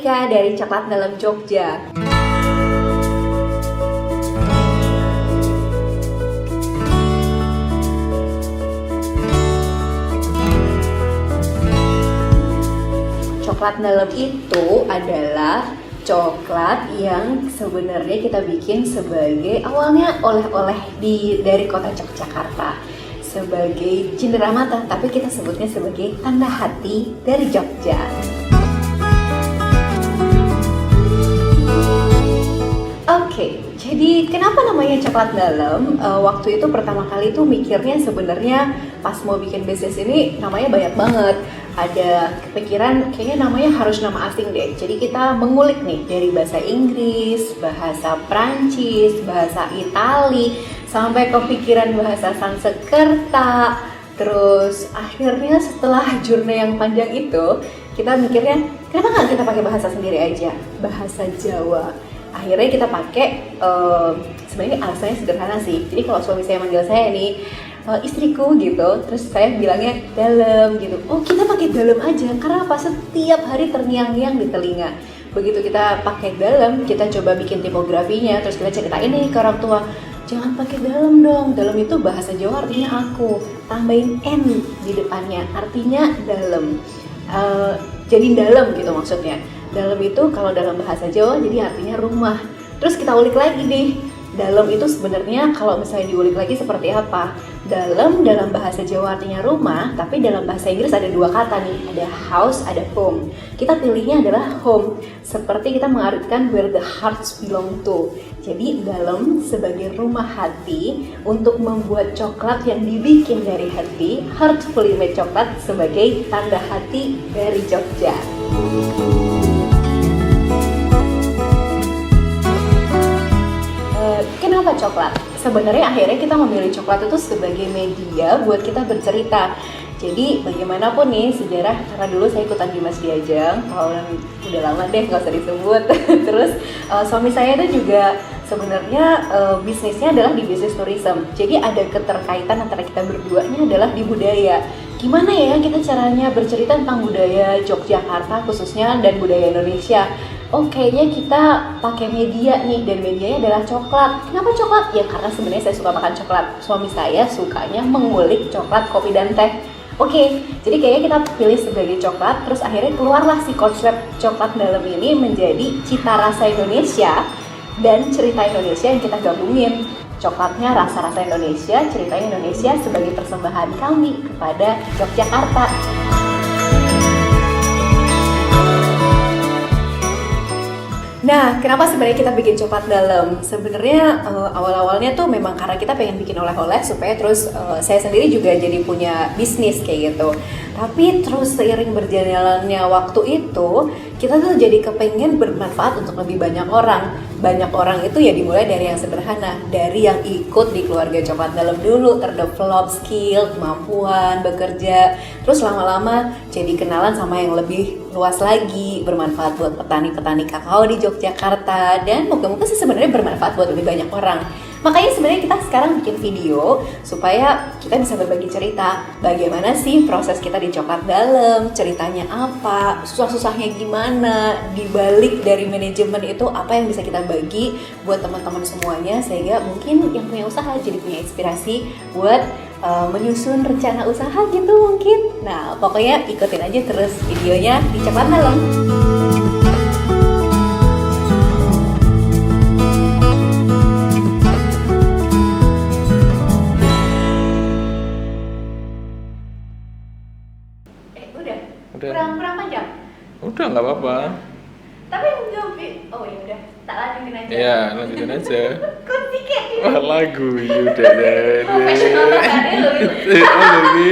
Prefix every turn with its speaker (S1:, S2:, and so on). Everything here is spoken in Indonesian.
S1: Nika dari Coklat Dalam Jogja. Coklat dalam itu adalah coklat yang sebenarnya kita bikin sebagai awalnya oleh-oleh dari kota Yogyakarta sebagai cenderamata, tapi kita sebutnya sebagai tanda hati dari Jogja. Oke, jadi kenapa namanya coklat dalam? Waktu itu pertama kali tuh mikirnya sebenarnya pas mau bikin bisnis ini namanya banyak banget. Ada kepikiran kayaknya namanya harus nama asing deh. Jadi kita mengulik nih dari bahasa Inggris, bahasa Prancis, bahasa Itali, sampai kepikiran bahasa Sanskerta. Terus akhirnya setelah journey yang panjang itu, kita mikirnya kenapa nggak kita pakai bahasa sendiri aja, bahasa Jawa. Akhirnya kita pakai, sebenarnya alasannya sederhana sih. Jadi kalau suami saya manggil saya nih, istriku gitu, terus saya bilangnya dalam gitu. Oh, kita pakai dalam aja karena apa? Setiap hari terngiang-ngiang di telinga. Begitu kita pakai dalam, kita coba bikin tipografinya, terus kita ceritain nih ke orang tua, jangan pakai dalam dong. Dalam itu bahasa Jawa artinya aku, tambahin n di depannya, artinya dalam. Jadi dalam gitu maksudnya. Dalam itu kalau dalam bahasa Jawa jadi artinya rumah. Terus kita ulik lagi nih, dalam itu sebenarnya kalau misalnya diulik lagi seperti apa? Dalam bahasa Jawa artinya rumah, tapi dalam bahasa Inggris ada dua kata nih, ada house, ada home. Kita pilihnya adalah home, seperti kita mengartikan where the hearts belong to. Jadi dalam sebagai rumah hati, untuk membuat coklat yang dibikin dari hati, Heartfully Made Coklat sebagai tanda hati dari Jogja. Kenapa coklat? Sebenarnya akhirnya kita memilih coklat itu sebagai media buat kita bercerita. Jadi bagaimanapun nih sejarah, karena dulu saya ikutan Dimas Diajeng, kalau udah lama deh nggak usah disebut. Terus suami saya itu juga sebenarnya bisnisnya adalah di bisnis tourism. Jadi ada keterkaitan antara kita berduanya adalah di budaya. Gimana ya kita caranya bercerita tentang budaya Yogyakarta khususnya dan budaya Indonesia? Oh, kayaknya kita pakai media nih, dan medianya adalah coklat. Kenapa coklat? Ya karena sebenarnya saya suka makan coklat. Suami saya sukanya mengulik coklat, kopi, dan teh. Oke, jadi kayaknya kita pilih sebagai coklat, terus akhirnya keluarlah si konsep coklat dalam ini menjadi cita rasa Indonesia dan cerita Indonesia yang kita gabungin. Coklatnya rasa-rasa Indonesia, cerita Indonesia sebagai persembahan kami kepada Yogyakarta. Nah, kenapa sebenarnya kita bikin coklat dalam? Sebenarnya awal-awalnya tuh memang karena kita pengen bikin oleh-oleh supaya terus saya sendiri juga jadi punya bisnis kayak gitu. Tapi terus seiring berjalannya waktu itu, kita tuh jadi kepengen bermanfaat untuk lebih banyak orang. Banyak orang itu ya dimulai dari yang sederhana, dari yang ikut di keluarga coklat dalam dulu, terdevelop skill, kemampuan, bekerja. Terus lama-lama jadi kenalan sama yang lebih luas lagi, bermanfaat buat petani-petani kakao di Yogyakarta, dan moga-moga sih sebenarnya bermanfaat buat lebih banyak orang. Makanya sebenarnya kita sekarang bikin video supaya kita bisa berbagi cerita bagaimana sih proses kita di coklat dalam, ceritanya apa, susah-susahnya gimana, dibalik dari manajemen itu apa yang bisa kita bagi buat teman-teman semuanya, sehingga mungkin yang punya usaha jadi punya inspirasi buat menyusun rencana usaha gitu mungkin. Nah, pokoknya ikutin aja terus videonya di Coklat Dalam.
S2: Udah.
S1: Kurang panjang?
S2: Udah, nggak apa-apa.
S1: Tapi enggak, oh ya udah, tak lanjutin aja.
S2: Iya, lanjutin aja.
S1: Kok tiket ini?
S2: Wah, lagu udah.
S1: Profesional banget lu.
S2: Oh, jadi